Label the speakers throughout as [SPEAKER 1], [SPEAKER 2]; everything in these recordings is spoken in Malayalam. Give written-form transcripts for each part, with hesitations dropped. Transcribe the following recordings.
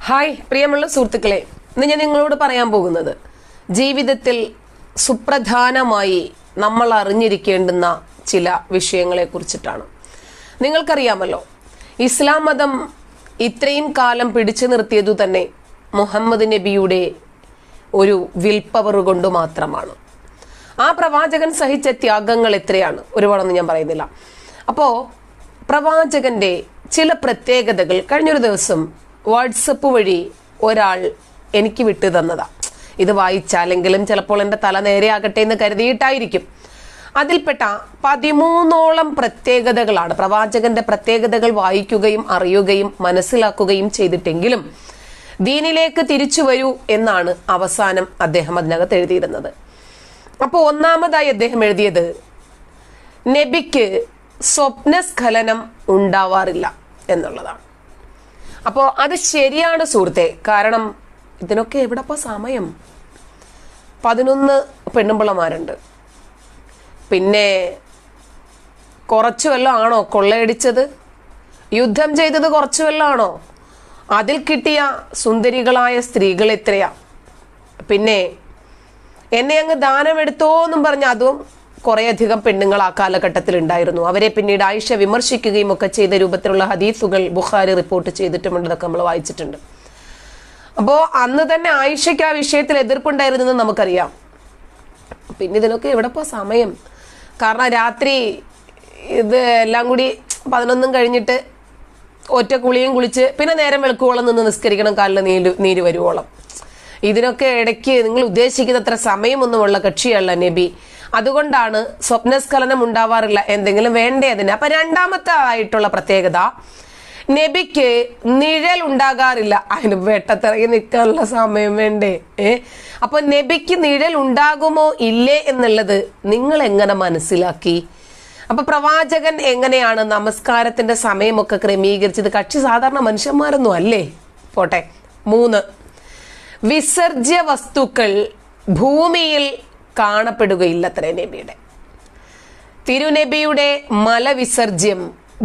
[SPEAKER 1] ഹായ് പ്രിയമുള്ള സുഹൃത്തുക്കളെ, ഇന്ന് ഞാൻ നിങ്ങളോട് പറയാൻ പോകുന്നത് ജീവിതത്തിൽ സുപ്രധാനമായി നമ്മൾ അറിഞ്ഞിരിക്കേണ്ടുന്ന ചില വിഷയങ്ങളെ കുറിച്ചിട്ടാണ്. നിങ്ങൾക്കറിയാമല്ലോ, ഇസ്ലാം മതം ഇത്രയും കാലം പിടിച്ചു നിർത്തിയതു തന്നെ മുഹമ്മദ് നബിയുടെ ഒരു വിൽ പവർ കൊണ്ട് മാത്രമാണ്. ആ പ്രവാചകൻ സഹിച്ച ത്യാഗങ്ങൾ എത്രയാണ്, ഒരുപാടൊന്നും ഞാൻ പറയുന്നില്ല. അപ്പോൾ പ്രവാചകന്റെ ചില പ്രത്യേകതകൾ കഴിഞ്ഞൊരു ദിവസം വാട്സപ്പ് വഴി ഒരാൾ എനിക്ക് വിട്ടു തന്നതാ. ഇത് വായിച്ചാലെങ്കിലും ചിലപ്പോൾ എൻ്റെ തല നേരെയാകട്ടെ എന്ന് കരുതിയിട്ടായിരിക്കും. അതിൽപ്പെട്ട 13ഓളം പ്രത്യേകതകളാണ്. പ്രവാചകന്റെ പ്രത്യേകതകൾ വായിക്കുകയും അറിയുകയും മനസ്സിലാക്കുകയും ചെയ്തിട്ടെങ്കിലും ദീനിലേക്ക് തിരിച്ചു വരൂ എന്നാണ് അവസാനം അദ്ദേഹം അതിനകത്ത് എഴുതിയിരുന്നത്. അപ്പോൾ ഒന്നാമതായി അദ്ദേഹം എഴുതിയത്, നബിക്ക് സ്വപ്നസ്ഖലനം ഉണ്ടാവാറില്ല എന്നുള്ളതാണ്. അപ്പോൾ അത് ശരിയാണ് സുഹൃത്തെ. കാരണം ഇതിനൊക്കെ എവിടെപ്പോ സമയം? 11 പെണ്ണുമ്പിള്ളമാരുണ്ട്. പിന്നെ കുറച്ചു വല്ലതും ആണോ കൊള്ളയടിച്ചത്? യുദ്ധം ചെയ്തത് കുറച്ചു വല്ലതും ആണോ? അതിൽ കിട്ടിയ സുന്ദരികളായ സ്ത്രീകൾ എത്രയാ? പിന്നെ എന്നെ അങ്ങ് ദാനമെടുത്തോ എന്നും പറഞ്ഞ അതും കുറേയധികം പെണ്ണുങ്ങൾ ആ കാലഘട്ടത്തിൽ ഉണ്ടായിരുന്നു. അവരെ പിന്നീട് ആയിഷ വിമർശിക്കുകയും ഒക്കെ ചെയ്ത രൂപത്തിലുള്ള ഹദീസുകൾ ബുഖാരി റിപ്പോർട്ട് ചെയ്തിട്ടുമുണ്ട്. അതൊക്കെ നമ്മൾ വായിച്ചിട്ടുണ്ട്. അപ്പോൾ അന്ന് തന്നെ ആയിഷയ്ക്ക് ആ വിഷയത്തിൽ എതിർപ്പുണ്ടായിരുന്നെന്ന് നമുക്കറിയാം. പിന്നെ ഇതിനൊക്കെ എവിടെപ്പോ സമയം? കാരണം രാത്രി ഇത് എല്ലാം കൂടി 11 കഴിഞ്ഞിട്ട് ഒറ്റ കുളിയും കുളിച്ച് പിന്നെ നേരം വെളുക്കുവോളം നിന്ന് നിസ്കരിക്കണം, കാലിൽ നീര് വരുവോളം. ഇതിനൊക്കെ ഇടയ്ക്ക് നിങ്ങൾ ഉദ്ദേശിക്കുന്ന അത്ര സമയമൊന്നുമുള്ള കക്ഷിയല്ല നബി. അതുകൊണ്ടാണ് സ്വപ്നസ്ഖലനം ഉണ്ടാവാറില്ല. എന്തെങ്കിലും വേണ്ടേ അതിന്? അപ്പൊ രണ്ടാമത്തെ ആയിട്ടുള്ള പ്രത്യേകത, നബിക്ക് നിഴൽ ഉണ്ടാകാറില്ല. അതിന് വെട്ടത്തിറങ്ങി നിൽക്കാനുള്ള സമയം വേണ്ടേ? അപ്പൊ നബിക്ക് നിഴൽ ഉണ്ടാകുമോ ഇല്ലേ എന്നുള്ളത് നിങ്ങൾ എങ്ങനെ മനസ്സിലാക്കി? അപ്പൊ പ്രവാചകൻ എങ്ങനെയാണ് നമസ്കാരത്തിന്റെ സമയമൊക്കെ ക്രമീകരിച്ചത്? കക്ഷി സാധാരണ മനുഷ്യന്മാരൊന്നും അല്ലേ. പോട്ടെ. 3, വിസർജ്യ വസ്തുക്കൾ ഭൂമിയിൽ കാണപ്പെടുകയില്ലത്രേ നബിയുടെ. തിരുനബിയുടെ മലവിസർജ്യം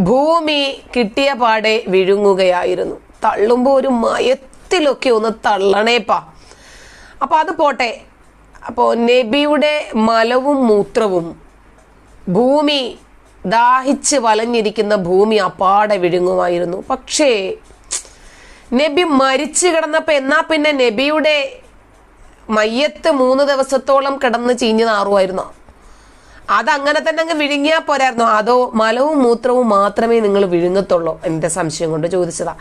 [SPEAKER 1] ഭൂമി കിട്ടിയ പാടെ വിഴുങ്ങുകയായിരുന്നു. തള്ളുമ്പോ ഒരു മയത്തിലൊക്കെ ഒന്ന് തള്ളണേപ്പാ. അപ്പൊ അത് പോട്ടെ. അപ്പോ നബിയുടെ മലവും മൂത്രവും ഭൂമി ദാഹിച്ച് വലഞ്ഞിരിക്കുന്ന ഭൂമി അപ്പാടെ വിഴുങ്ങുമായിരുന്നു. പക്ഷേ നബി മരിച്ചു കിടന്നപ്പോ എന്നാ പിന്നെ നബിയുടെ മയ്യത്ത് 3 ദിവസത്തോളം കിടന്ന് ചീഞ്ഞു നാറുമായിരുന്നോ? അതങ്ങനെ തന്നെ അങ്ങ് വിഴുങ്ങിയാ പോരായിരുന്നോ? അതോ മലവും മൂത്രവും മാത്രമേ നിങ്ങൾ വിഴുങ്ങത്തുള്ളൂ? എന്റെ സംശയം കൊണ്ട് ചോദിച്ചതാ.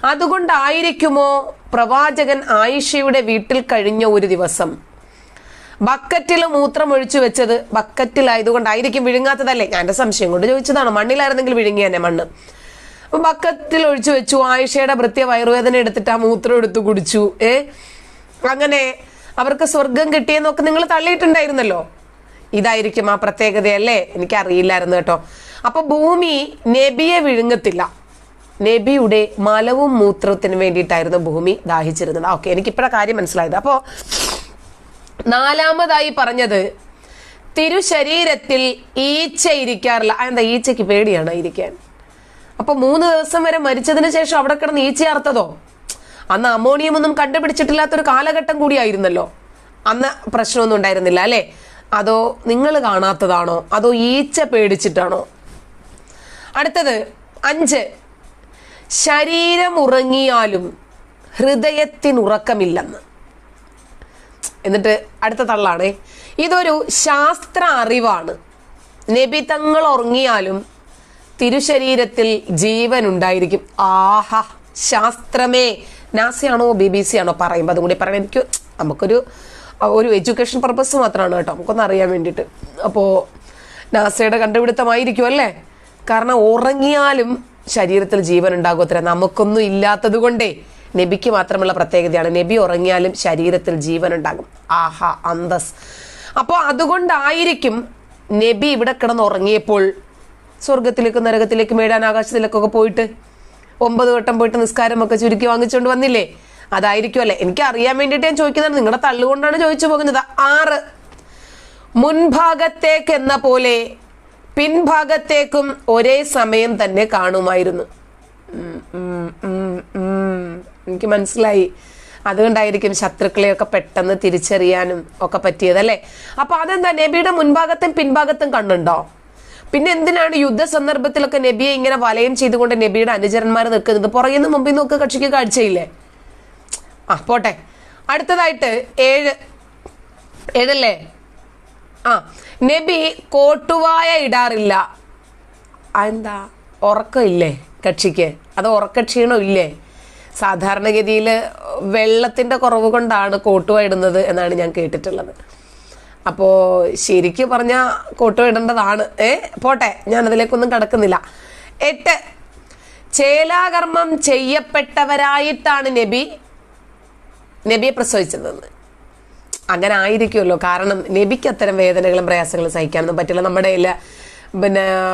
[SPEAKER 1] അതുകൊണ്ടായിരിക്കുമോ പ്രവാചകൻ ആയിഷയുടെ വീട്ടിൽ കഴിഞ്ഞ ഒരു ദിവസം ബക്കറ്റിൽ മൂത്രം ഒഴിച്ചു വെച്ചത്? ബക്കറ്റിലായതുകൊണ്ടായിരിക്കും വിഴുങ്ങാത്തതല്ലേ? ഞാൻ എന്റെ സംശയം കൊണ്ട് ചോദിച്ചതാണ്. മണ്ണിലായിരുന്നെങ്കിൽ വിഴുങ്ങിയാനെ മണ്ണ്. അപ്പൊ ബക്കറ്റിൽ ഒഴിച്ചു വെച്ചു. ആയിഷയുടെ ഭൃത്യ വയറുവേദന എടുത്തിട്ട് ആ മൂത്രം എടുത്തു കുടിച്ചു. അങ്ങനെ അവർക്ക് സ്വർഗം കിട്ടിയെന്നൊക്കെ നിങ്ങൾ തള്ളിയിട്ടുണ്ടായിരുന്നല്ലോ. ഇതായിരിക്കും ആ പ്രത്യേകതയല്ലേ? എനിക്കറിയില്ലായിരുന്നു കേട്ടോ. അപ്പൊ ഭൂമി നബിയെ വിഴുങ്ങത്തില്ല. നബിയുടെ മലവും മൂത്രത്തിന് വേണ്ടിയിട്ടായിരുന്നു ഭൂമി ദാഹിച്ചിരുന്നത്. ഓക്കെ, എനിക്കിപ്പോഴാ കാര്യം മനസ്സിലായത്. അപ്പോ 4മതായി പറഞ്ഞത്, തിരുശരീരത്തിൽ ഈച്ച ഇരിക്കാറില്ല. എന്താ ഈച്ചയ്ക്ക് പേടിയാണ് ഇരിക്കാൻ? അപ്പൊ 3 ദിവസം വരെ മരിച്ചതിന് ശേഷം അവിടെ കിടന്ന് ഈച്ച അർത്ഥതോ? അന്ന് അമോണിയം ഒന്നും കണ്ടുപിടിച്ചിട്ടില്ലാത്തൊരു കാലഘട്ടം കൂടിയായിരുന്നല്ലോ. അന്ന് പ്രശ്നമൊന്നും ഉണ്ടായിരുന്നില്ല അല്ലെ? അതോ നിങ്ങൾ കാണാത്തതാണോ? അതോ ഈച്ച പേടിച്ചിട്ടാണോ? അടുത്തത് 5, ശരീരം ഉറങ്ങിയാലും ഹൃദയത്തിനുറക്കമില്ലെന്ന്. എന്നിട്ട് അടുത്ത തള്ളാണേ, ഇതൊരു ശാസ്ത്ര അറിവാണ്. നബി തങ്ങൾ ഉറങ്ങിയാലും തിരുശരീരത്തിൽ ജീവൻ ഉണ്ടായിരിക്കും. ആഹാ, ശാസ്ത്രമേ! നാസയാണോ BBC ആണോ പറയുമ്പോൾ അതും കൂടി പറയണം. നമുക്കൊരു എഡ്യൂക്കേഷൻ പർപ്പസ് മാത്രമാണ് കേട്ടോ, നമുക്കൊന്ന് അറിയാൻ വേണ്ടിയിട്ട്. അപ്പോൾ നാസയുടെ കണ്ടുപിടുത്തമായിരിക്കും അല്ലേ? കാരണം ഉറങ്ങിയാലും ശരീരത്തിൽ ജീവൻ ഉണ്ടാകും അത്ര. നമുക്കൊന്നും ഇല്ലാത്തത് കൊണ്ടേ നബിക്ക് മാത്രമുള്ള പ്രത്യേകതയാണ്. നബി ഉറങ്ങിയാലും ശരീരത്തിൽ ജീവൻ ഉണ്ടാകും. ആഹാ, അന്തസ്! അപ്പോൾ അതുകൊണ്ടായിരിക്കും നബി ഇവിടെ കിടന്ന് ഉറങ്ങിയപ്പോൾ സ്വർഗത്തിലേക്കും നരകത്തിലേക്കും മേടാനാകാശത്തിലേക്കൊക്കെ പോയിട്ട് 9 വട്ടം പോയിട്ട് നിസ്കാരമൊക്കെ ചുരുക്കി വാങ്ങിച്ചുകൊണ്ട് വന്നില്ലേ? അതായിരിക്കും അല്ലെ? എനിക്ക് അറിയാൻ വേണ്ടിയിട്ട് ഞാൻ ചോദിക്കുന്നത്. നിങ്ങളുടെ തള്ളുകൊണ്ടാണ് ചോദിച്ചു പോകുന്നത്. 6, മുൻഭാഗത്തേക്ക് എന്ന പോലെ പിൻഭാഗത്തേക്കും ഒരേ സമയം തന്നെ കാണുമായിരുന്നു. എനിക്ക് മനസ്സിലായി. അതുകൊണ്ടായിരിക്കും ശത്രുക്കളെയൊക്കെ പെട്ടെന്ന് തിരിച്ചറിയാനും ഒക്കെ പറ്റിയതല്ലേ. അപ്പൊ അതെന്താ, നബിയുടെ മുൻഭാഗത്തും പിൻഭാഗത്തും കണ്ണുണ്ടോ? പിന്നെ എന്തിനാണ് യുദ്ധ സന്ദർഭത്തിലൊക്കെ നബിയെ ഇങ്ങനെ വലയം ചെയ്തുകൊണ്ട് നബിയുടെ അനുചരന്മാർ നിൽക്കുന്നത്? പുറകിന്ന് മുമ്പിൽ നോക്ക് കക്ഷിക്ക് കാഴ്ചയില്ലേ? പോട്ടെ. അടുത്തതായിട്ട് 7 നബി കോട്ടുവായ ഇടാറില്ല. എന്താ, ഉറക്കമില്ലേ കക്ഷിക്ക്? അത് ഉറക്കക്ഷീണം ഇല്ലേ? സാധാരണഗതിയിൽ വെള്ളത്തിൻ്റെ കുറവ് കൊണ്ടാണ് കോട്ടുവ ഇടുന്നത് എന്നാണ് ഞാൻ കേട്ടിട്ടുള്ളത്. അപ്പോൾ ശരിക്കും പറഞ്ഞാൽ കോട്ടുവ ഇടേണ്ടതാണ്. പോട്ടെ, ഞാൻ അതിലേക്കൊന്നും കടക്കുന്നില്ല. 8 ചേലാകർമ്മം ചെയ്യപ്പെട്ടവരായിട്ടാണ് നബിയെ പ്രസവിച്ചതെന്ന്. അങ്ങനെ ആയിരിക്കുമല്ലോ, കാരണം നബിക്ക് അത്തരം വേദനകളും പ്രയാസങ്ങളും സഹിക്കാനൊന്നും പറ്റില്ല. നമ്മുടെ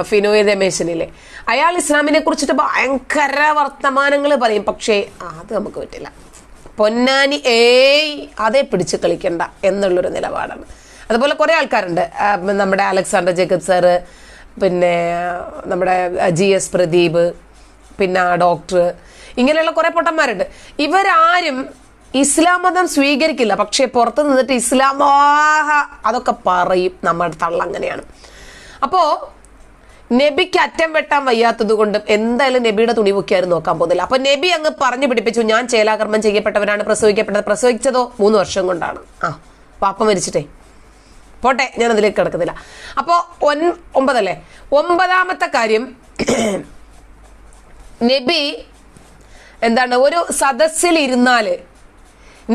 [SPEAKER 1] ഫിനോയ് രമേശനില്ലേ, അയാൾ ഇസ്ലാമിനെ കുറിച്ചിട്ട് ഭയങ്കര വർത്തമാനങ്ങൾ പറയും. പക്ഷേ അത് നമുക്ക് പറ്റില്ല. പൊന്നാനി അതേ പിടിച്ച് കളിക്കണ്ട എന്നുള്ളൊരു നിലപാടാണ്. അതുപോലെ കുറെ ആൾക്കാരുണ്ട്, നമ്മുടെ അലക്സാണ്ടർ ജേക്കബ് സാറ്, പിന്നെ നമ്മുടെ GS പ്രദീപ്, പിന്നെ ഡോക്ടർ, ഇങ്ങനെയുള്ള കുറെ പൊട്ടന്മാരുണ്ട്. ഇവരാരും ഇസ്ലാം മതം സ്വീകരിക്കില്ല, പക്ഷെ പുറത്ത് നിന്നിട്ട് അതൊക്കെ പറയും. നമ്മുടെ തള്ള അങ്ങനെയാണ്. അപ്പോ നബിക്ക് അറ്റം വെട്ടാൻ വയ്യാത്തത് കൊണ്ടും എന്തായാലും നബിയുടെ തുണി പൊക്കിയാരും നോക്കാൻ പോകുന്നില്ല. അപ്പൊ നബി അങ്ങ് പറഞ്ഞു പിടിപ്പിച്ചു, ഞാൻ ചേലാകർമ്മം ചെയ്യപ്പെട്ടവരാണ് പ്രസവിക്കപ്പെട്ടത്. പ്രസവിച്ചതോ 3 വർഷം കൊണ്ടാണ്. പാപ്പ മരിച്ചിട്ടേ. പോട്ടെ, ഞാൻ അതിലേക്ക് കിടക്കുന്നില്ല. അപ്പോ 9 അല്ലേ. 9ാമത്തെ കാര്യം, നബി എന്താണ്, ഒരു സദസ്സിൽ ഇരുന്നാല്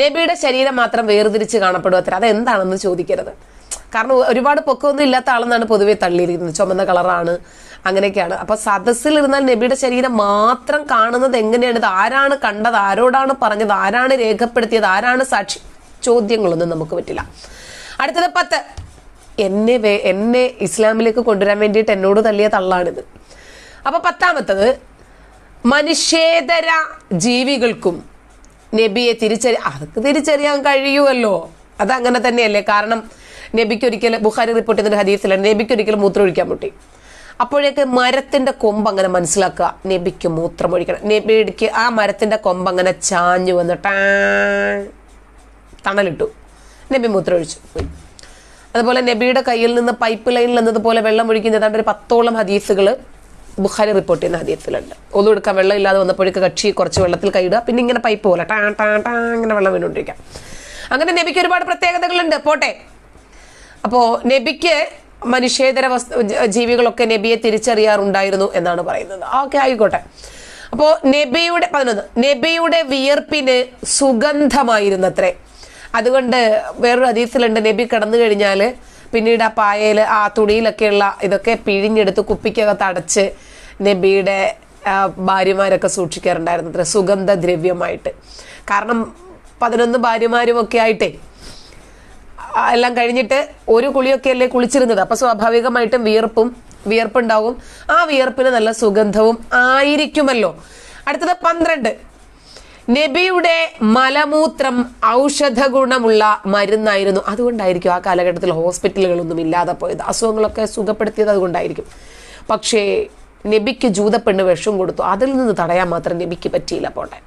[SPEAKER 1] നബിയുടെ ശരീരം മാത്രം വേർതിരിച്ച് കാണപ്പെടും അത്ര. അതെന്താണെന്ന് ചോദിക്കരുത്. കാരണം ഒരുപാട് പൊക്കമൊന്നും ഇല്ലാത്ത ആളെന്നാണ് പൊതുവെ തള്ളിയിരിക്കുന്നത്. ചുമന്ന കളറാണ്, അങ്ങനെയൊക്കെയാണ്. അപ്പൊ സദസ്സിൽ ഇരുന്നാൽ നബിയുടെ ശരീരം മാത്രം കാണുന്നത് എങ്ങനെയാണ്? ഇത് ആരാണ് കണ്ടത്? ആരോടാണ് പറഞ്ഞത്? ആരാണ് രേഖപ്പെടുത്തിയത്? ആരാണ് സാക്ഷി? ചോദ്യങ്ങളൊന്നും നമുക്ക് പറ്റില്ല. അടുത്തത് 10 എന്നെ ഇസ്ലാമിലേക്ക് കൊണ്ടുവരാൻ വേണ്ടിയിട്ട് എന്നോട് തള്ളിയ തള്ളാണിത്. അപ്പൊ 10ാമത്തത്, മനുഷ്യേതര ജീവികൾക്കും നബിയെ തിരിച്ചറിയാൻ കഴിയുമല്ലോ. അതങ്ങനെ തന്നെയല്ലേ. കാരണം നബിക്കൊരിക്കലും, ബുഖാരി റിപ്പോർട്ട് ചെയ്യുന്ന ഹദീസിലാണ്, നബിക്കൊരിക്കലും മൂത്രമൊഴിക്കാൻ മുട്ടി. അപ്പോഴേക്ക് മരത്തിന്റെ കൊമ്പ് അങ്ങനെ മനസ്സിലാക്കുക, നബിക്ക് മൂത്രമൊഴിക്കണം. നബിക്ക് ആ മരത്തിന്റെ കൊമ്പ് അങ്ങനെ ചാഞ്ഞു വന്ന് തണലിട്ടു, നബി മൂത്രമൊഴിച്ചു പോയി. അതുപോലെ നബിയുടെ കയ്യിൽ നിന്ന് പൈപ്പ് ലൈനിൽ എന്നതുപോലെ വെള്ളം ഒഴിക്കുന്ന ഏതാണ്ട് ഒരു 10ഓളം ഹദീസുകൾ ബുഖാരി റിപ്പോർട്ട് ചെയ്യുന്ന ഹദീസിലുണ്ട്. ഒന്നും എടുക്കാൻ വെള്ളം ഇല്ലാതെ വന്നപ്പോഴേക്ക് കക്ഷി കുറച്ച് വെള്ളത്തിൽ കൈയിടുക, പിന്നെ ഇങ്ങനെ പൈപ്പ് പോലെ ഇങ്ങനെ വെള്ളം വീണുകൊണ്ടിരിക്കാം. അങ്ങനെ നബിക്ക് ഒരുപാട് പ്രത്യേകതകളുണ്ട്. പോട്ടെ. അപ്പോ നബിക്ക് മനുഷ്യേതര ജീവികളൊക്കെ നബിയെ തിരിച്ചറിയാറുണ്ടായിരുന്നു എന്നാണ് പറയുന്നത്. ഓക്കെ, ആയിക്കോട്ടെ. അപ്പോ നബിയുടെ 11 നബിയുടെ വിയർപ്പിന് സുഗന്ധമായിരുന്നത്രേ. അതുകൊണ്ട് വേറൊരു ഹദീസിലുണ്ട്, നബി കിടന്നു കഴിഞ്ഞാൽ പിന്നീട് ആ പായയിൽ, ആ തുണിയിലൊക്കെയുള്ള ഇതൊക്കെ പിഴിഞ്ഞെടുത്ത് കുപ്പിക്കകത്ത് അടച്ച് നബിയുടെ ഭാര്യമാരൊക്കെ സൂക്ഷിക്കാറുണ്ടായിരുന്നു അത്ര, സുഗന്ധദ്രവ്യമായിട്ട്. കാരണം 11 ഭാര്യമാരും ഒക്കെ ആയിട്ടേ എല്ലാം കഴിഞ്ഞിട്ട് ഒരു കുളിയൊക്കെ അല്ലേ കുളിച്ചിരുന്നത്. അപ്പൊ സ്വാഭാവികമായിട്ടും വിയർപ്പുണ്ടാവും. ആ വിയർപ്പിന് നല്ല സുഗന്ധവും ആയിരിക്കുമല്ലോ. അടുത്തത് 12 നബിയുടെ മലമൂത്രം ഔഷധ ഗുണമുള്ള മരുന്നായിരുന്നു. അതുകൊണ്ടായിരിക്കും ആ കാലഘട്ടത്തിൽ ഹോസ്പിറ്റലുകളൊന്നും ഇല്ലാതെ പോയത്, അസുഖങ്ങളൊക്കെ സുഖപ്പെടുത്തിയത് അതുകൊണ്ടായിരിക്കും. പക്ഷേ നബിക്ക് ജൂതപ്പെണ്ണ് വിഷം കൊടുത്തു, അതിൽ നിന്ന് തടയാൻ മാത്രം നബിക്ക് പറ്റിയില്ല. പോട്ടെ.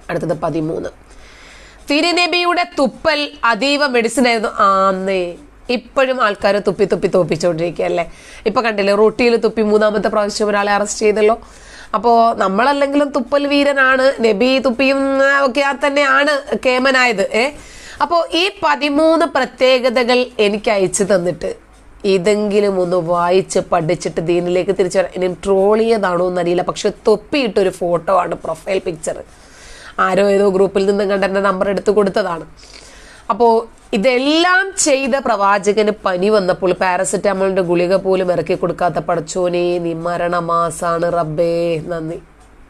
[SPEAKER 1] അടുത്തത് 13 തിരുനബിയുടെ തുപ്പൽ അതീവ മെഡിസിൻ ആയിരുന്നു. ഇപ്പോഴും ആൾക്കാർ തുപ്പി തോപ്പിച്ചുകൊണ്ടിരിക്കുകയല്ലേ. ഇപ്പൊ കണ്ടില്ലേ, റൊട്ടിയിൽ തുപ്പി 3ാമത്തെ പ്രാവശ്യം ഒരാളെ അറസ്റ്റ് ചെയ്തല്ലോ. അപ്പോൾ നമ്മളല്ലെങ്കിലും തുപ്പൽ വീരനാണ്, നബി തുപ്പിയും ഒക്കെ തന്നെയാണ് കേമനായത്. അപ്പോൾ ഈ 13 പ്രത്യേകതകൾ എനിക്ക് അയച്ചു തന്നിട്ട് ഇതെങ്കിലും ഒന്ന് വായിച്ച് പഠിച്ചിട്ട് ദീനിലേക്ക് തിരിച്ചു വരാൻ. ഇനി ട്രോൾ ചെയ്തതാണോ എന്നറിയില്ല, പക്ഷെ തൊപ്പിയിട്ടൊരു ഫോട്ടോ ആണ് പ്രൊഫൈൽ പിക്ചർ. ആരോ ഏതോ ഗ്രൂപ്പിൽ നിന്നും കണ്ട് എൻ്റെ നമ്പർ എടുത്ത് കൊടുത്തതാണ്. അപ്പോൾ ഇതെല്ലാം ചെയ്ത പ്രവാചകന് പനി വന്നപ്പോൾ പാരസെറ്റാമോളിന്റെ ഗുളിക പോലും ഇറക്കി കൊടുക്കാത്ത പടച്ചോനെ, നീ മരണമാസാണ് റബ്ബേ, നന്ദി.